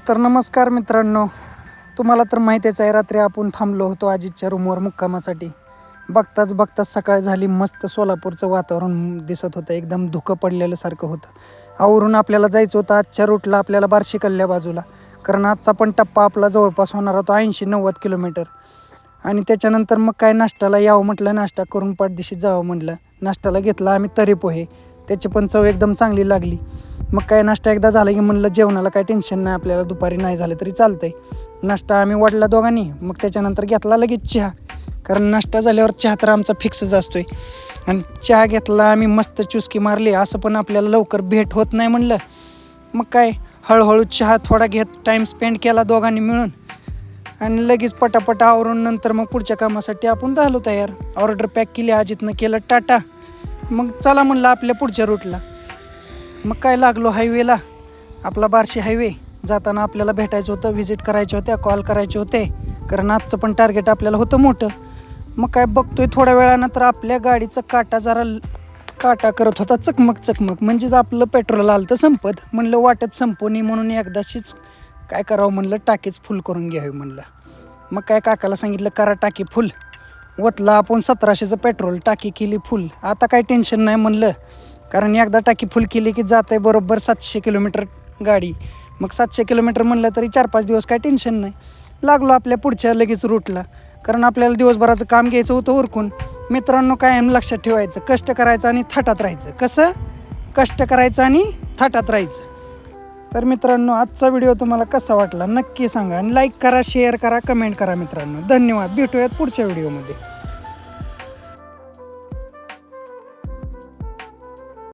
तर नमस्कार मित्रांनो, तुम्हाला तर माहितीच आहे रात्री आपण थांबलो होतो अजितच्या रूमवर मुक्कामासाठी. बघताच सकाळ झाली. मस्त सोलापूरचं वातावरण दिसत होतं, एकदम धुकं पडलेलं सारखं होतं. आवरून आपल्याला जायचं होतं आजच्या रूटला, आपल्याला बार्शी कल्ल्या बाजूला, कारण आजचा पण टप्पा आपला जवळपास होणार होता 80-90 किलोमीटर. आणि त्याच्यानंतर मग काय नाश्त्याला यावं म्हटलं, नाश्ता करून पाठदिशी जावं म्हटलं. नाश्त्याला घेतला आम्ही तरी पोहे, त्याची पण चव एकदम चांगली लागली. मग काय नाश्ता एकदा झाला की म्हणलं जेवणाला काय टेन्शन नाही, आपल्याला दुपारी नाही झालं तरी चालतंय. नाश्ता आम्ही वाढला दोघांनी, मग त्याच्यानंतर घेतला लगेच चहा, कारण नाश्ता झाल्यावर चहा तर आमचा फिक्सच असतोय. आणि चहा घेतला आम्ही, मस्त चुस्की मारली. असं पण आपल्याला लवकर भेट होत नाही म्हणलं, मग काय हळूहळू चहा थोडा घेत टाईम स्पेंड केला दोघांनी मिळून. आणि लगेच पटापट आवरून नंतर मग पुढच्या कामासाठी आपण झालो तयार. ऑर्डर पॅक केली, अजितनं केलं टाटा. मग चला म्हणलं आपल्या पुढच्या रूटला. मग काय लागलो हायवेला, आपला बार्शी हायवे. जाताना आपल्याला भेटायचं होतं, व्हिजिट करायचे होत्या, कॉल करायचे होते, कारण आजचं पण टार्गेट आपल्याला होतं मोठं. मग काय बघतोय थोड्या वेळानंतर आपल्या गाडीचं काटा जरा काटा करत होता चकमक, म्हणजेच आपलं पेट्रोल आलं तर संपत. म्हणलं वाटत संपू नये म्हणून एकदाशीच काय करावं म्हणलं, टाकीच फुल करून घ्यावी म्हणलं. मग काय काकाला सांगितलं करा टाकी फुल. वतला आपण 1700चं पेट्रोल, टाकी केली फुल. आता काय टेन्शन नाही म्हणलं, कारण एकदा टाकी फुल केली की जात आहे बरोबर 700 किलोमीटर गाडी. मग 700 किलोमीटर म्हणलं तरी 4-5 दिवस काय टेन्शन नाही. लागलो आपल्या पुढच्या लगेच रूटला, कारण आपल्याला दिवसभराचं काम घ्यायचं होतं उरकून. मित्रांनो, कायम लक्षात ठेवायचं, कष्ट करायचं आणि थाटात राहायचं. कसं कष्ट करायचं आणि थाटात राहायचं. तर मित्रांनो, आजचा व्हिडिओ तुम्हाला कसा वाटला नक्की सांगा, आणि लाईक करा, शेअर करा, कमेंट करा मित्रांनो. धन्यवाद. भेटूयात पुढच्या व्हिडिओमध्ये.